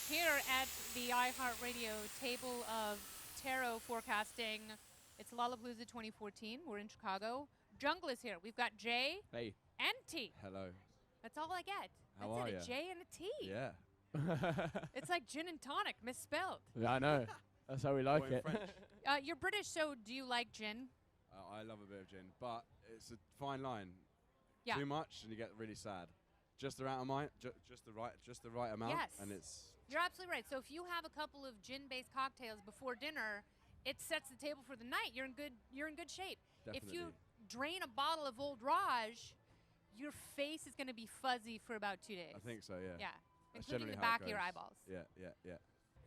Here at the iHeartRadio table of tarot forecasting, it's Lollapalooza 2014. We're in Chicago. Jungle is here. We've got J Hey. and T. Hello. That's all I get. How That's are it, ya? a J and a T. Yeah. It's like gin and tonic, misspelled. Yeah, I know. That's how we like Or in it. French. You're British, so do you like gin? I love a bit of gin, but it's a fine line. Yeah. Too much and you get really sad. Just the right amount, just the right amount, Yes. and it's You're absolutely right. So if you have a couple of gin-based cocktails before dinner, it sets the table for the night. You're in good shape. If you Definitely. drain a bottle of Old Raj, your face is going to be fuzzy for about 2 days. I think so. Yeah. Yeah, That's including generally the how it back of your goes. eyeballs. Yeah.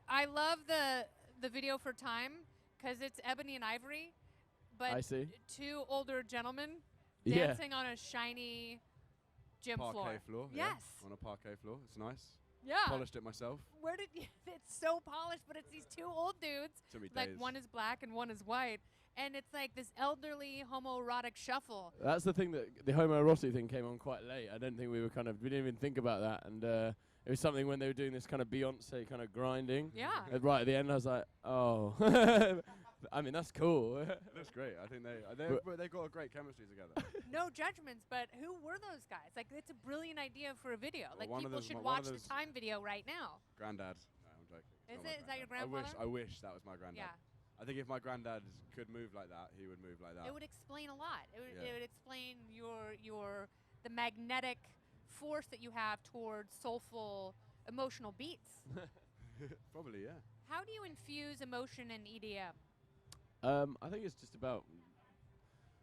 I love the video for Time because it's ebony and ivory, but I see. two older gentlemen Yeah. dancing on a shiny gym Parquet floor. yeah, Yes. On a parquet floor. It's nice. Yeah. Polished it myself. Where did you? It's so polished, but it's these two old dudes. Took me Like days. one is black and one is white, and it's like this elderly homoerotic shuffle. That's the thing that the homoerotic thing came on quite late. I don't think we didn't even think about that. And it was something when they were doing this kind of Beyonce kind of grinding. Yeah. Right at the end, I was like, oh. I mean, that's cool. Looks great. I think they've got a great chemistry together. No judgments, but who were those guys? Like, it's a brilliant idea for a video. Well, Like, one of people those- should one watch of the those- Time video right now. Granddad. No, I'm joking. It's Is not my it? Is that your granddad. grandfather? I wish that was my granddad. Yeah. I think if my granddad could move like that, he would move like that. It would explain a lot. It would, Yeah. it would explain the magnetic force that you have towards soulful, emotional beats. Probably, yeah. How do you infuse emotion in E EDM? I think it's just about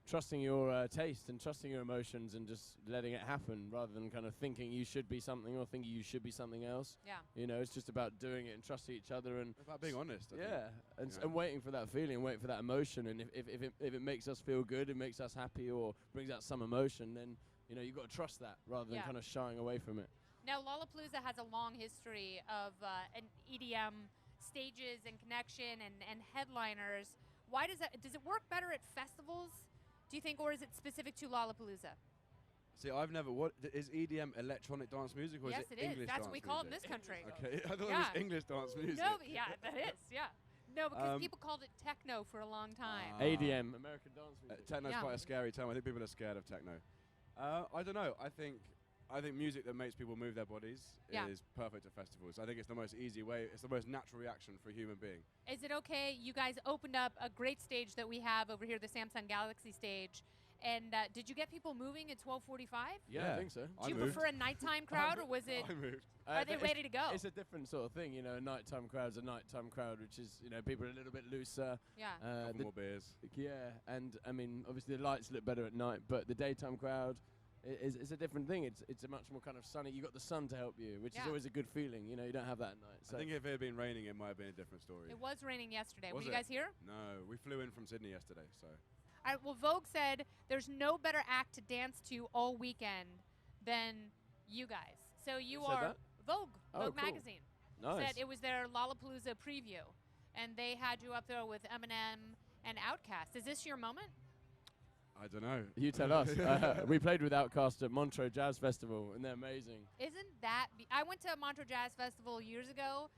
trusting your taste and trusting your emotions and just letting it happen rather than kind of thinking you should be something or thinking you should be something else. Yeah. You know, it's just about doing it and trusting each other and It's about being honest. I think. yeah, and, Yeah. and waiting for that feeling, waiting for that emotion. And if it makes us feel good, it makes us happy or brings out some emotion, then, you know, you've got to trust that rather than Yeah. kind of shying away from it. Now, Lollapalooza has a long history of an EDM stages and connection and headliners. Why does it work better at festivals, do you think, or is it specific to Lollapalooza? See, I've never. What is EDM? Electronic dance music, or Yes, is it it is. English That's dance what we call it in music? this country. Okay, I thought Yeah. it was English dance music. No, but yeah, that is, yeah. No, because Um, people called it techno for a long time. ADM, American Dance Music. Techno's Yeah. quite a scary term. I think people are scared of techno. I don't know. I think music that makes people move their bodies Yeah. is perfect at festivals. I think it's the most easy way. It's the most natural reaction for a human being. Is it okay? You guys opened up a great stage that we have over here, the Samsung Galaxy stage. And did you get people moving at 12:45? Yeah, I think so. Do I you moved. prefer a nighttime crowd, or was it? I moved. Are they it's- ready to go? It's a different sort of thing, you know. A nighttime crowd's a nighttime crowd, which is, you know, people are a little bit looser. Yeah. Couple the- more beers. Yeah, and I mean, obviously the lights look better at night, but the daytime crowd is a different thing. It's a much more kind of sunny. You got the sun to help you, which is Yeah. always a good feeling. You know, you don't have that at night. So I think if it had been raining, it might have been a different story. It was raining yesterday. Was Were you it? guys here? No, we flew in from Sydney yesterday, so. All right, well, Vogue said there's no better act to dance to all weekend than you guys. So you Who said are that? Vogue, Oh, Vogue cool. magazine. nice. Said it was their Lollapalooza preview, and they had you up there with Eminem and Outkast. Is this your moment? I don't know. You tell us. We played with Outkast at Montreux Jazz Festival, and they're amazing. Isn't that? I went to a Montreux Jazz Festival years ago.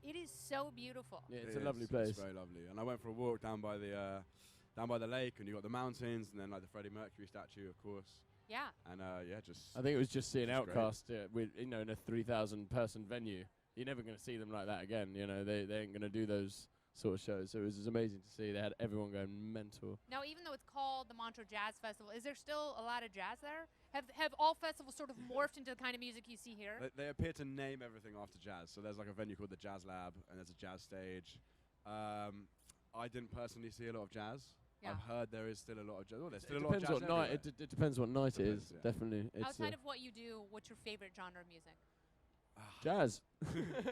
It is so beautiful. Yeah, it's It a lovely is. place. It's very lovely. And I went for a walk down by the lake, and you got the mountains, and then like the Freddie Mercury statue, of course. Yeah. And yeah, just. I think it was just seeing Which is great. Outkast, with, you know, in a 3,000 person venue. You're never going to see them like that again. You know, they ain't going to do those sort of shows. So it was just amazing to see. They had everyone going mental. Now, even though it's called the Montreux Jazz Festival, is there still a lot of jazz there? Have all festivals sort of morphed into the kind of music you see here? They appear to name everything after jazz. So there's like a venue called the Jazz Lab, and there's a jazz stage. I didn't personally see a lot of jazz. Yeah. I've heard there is still a lot of jazz. Oh, there's It still a lot of depends jazz what night. everywhere. It depends what night it Depends, is. yeah. Definitely, it's Outside of what you do, what's your favorite genre of music? jazz.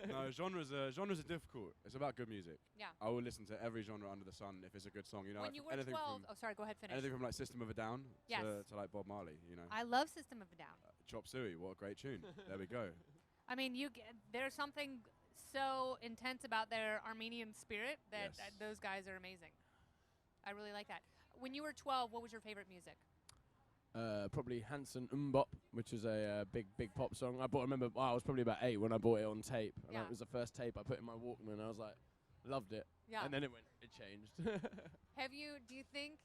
No, genres are difficult. It's about good music. Yeah. I will listen to every genre under the sun if it's a good song. You know, When you were anything 12, from oh, sorry, go ahead, finish. anything from like System of a Down Yes. to like Bob Marley. You know, I love System of a Down. Chop Suey, what a great tune. There we go. I mean, there's something so intense about their Armenian spirit that Yes. those guys are amazing. I really like that. When you were 12, what was your favorite music? Probably Hanson Mbop, which is a big pop song. I remember I was probably about 8 when I bought it on tape, and Yeah. it was the first tape I put in my Walkman. I was like, loved it, Yeah. and then it changed. Do you think,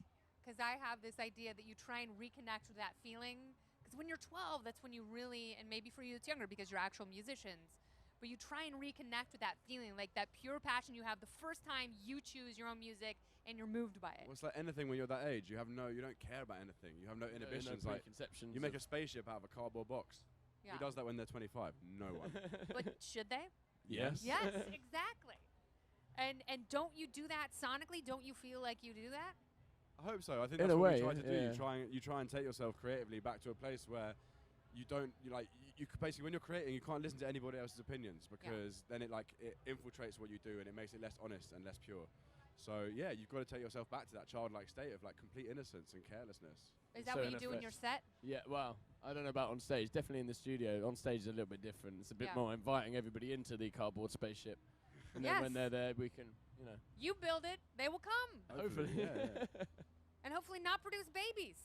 because I have this idea that you try and reconnect with that feeling, because when you're 12, that's when you really, and maybe for you it's younger because you're actual musicians, but you try and reconnect with that feeling, like that pure passion you have the first time you choose your own music and you're moved by it. Well, it's like anything when you're that age. You don't care about anything. You have no inhibitions. No Like preconceptions. you make a spaceship out of a cardboard box. Yeah. Who does that when they're 25? No one. But should they? Yes. Yes, exactly. And don't you do that sonically? Don't you feel like you do that? I hope so. I think In that's a what way, we try to do. yeah. You try and take yourself creatively back to a place where you don't basically when you're creating you can't listen to anybody else's opinions because then it infiltrates what you do and it makes it less honest and less pure. So yeah, you've got to take yourself back to that childlike state of like complete innocence and carelessness. Is that So what in you do in your set? Yeah, well, I don't know about on stage. Definitely in the studio. On stage is a little bit different. It's a bit Yeah. more inviting everybody into the cardboard spaceship. And then Yes. when they're there, we can, You build it, they will come. hopefully yeah. And hopefully not produce babies.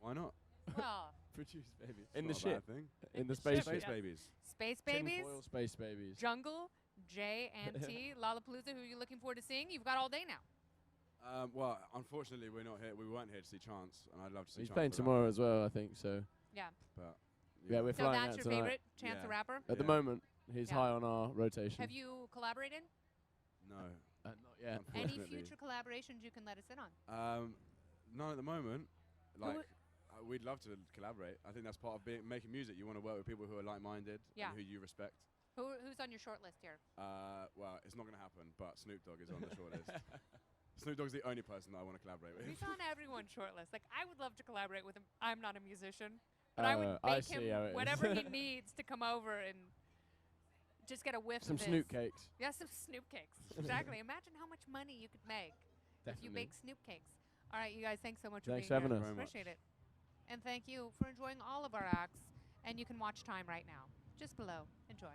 Why not? Well, produce babies. It's In the not a bad ship. thing. In the ship, spaceship. Space yeah. babies. Space Babies, Tinfoil space babies. Jungle, J and T, Lollapalooza, who are you looking forward to seeing? You've got all day now. Well, unfortunately, we're not here. We weren't here to see Chance, and I'd love to see He's Chance. playing for that. tomorrow as well, I think. So Yeah. But yeah, we're So flying that's out your tonight. favorite, Chance the Yeah. Rapper? At the Yeah. moment, he's Yeah. high on our rotation. Have you collaborated? no. Not yet. Any Unfortunately. future collaborations you can let us in on? None at the moment. Like, would- we'd love to collaborate. I think that's part of making music. You want to work with people who are like-minded Yeah. and who you respect. Who's on your short list here? Well, it's not going to happen, but Snoop Dogg is on the shortlist. Snoop Dogg's the only person that I want to collaborate with. He's on everyone's short list. Like, I would love to collaborate with him. I'm not a musician, but I would I make see how it him is. whatever he needs to come over and just get a whiff Some of his. Snoop cakes. Yeah, some Snoop cakes. Exactly. Imagine how much money you could make if you Definitely. bake Snoop cakes. All right, you guys, thanks so much Thanks for for being having here. us. Very Appreciate much. it. And thank you for enjoying all of our acts. And you can watch Time right now, just below. Enjoy.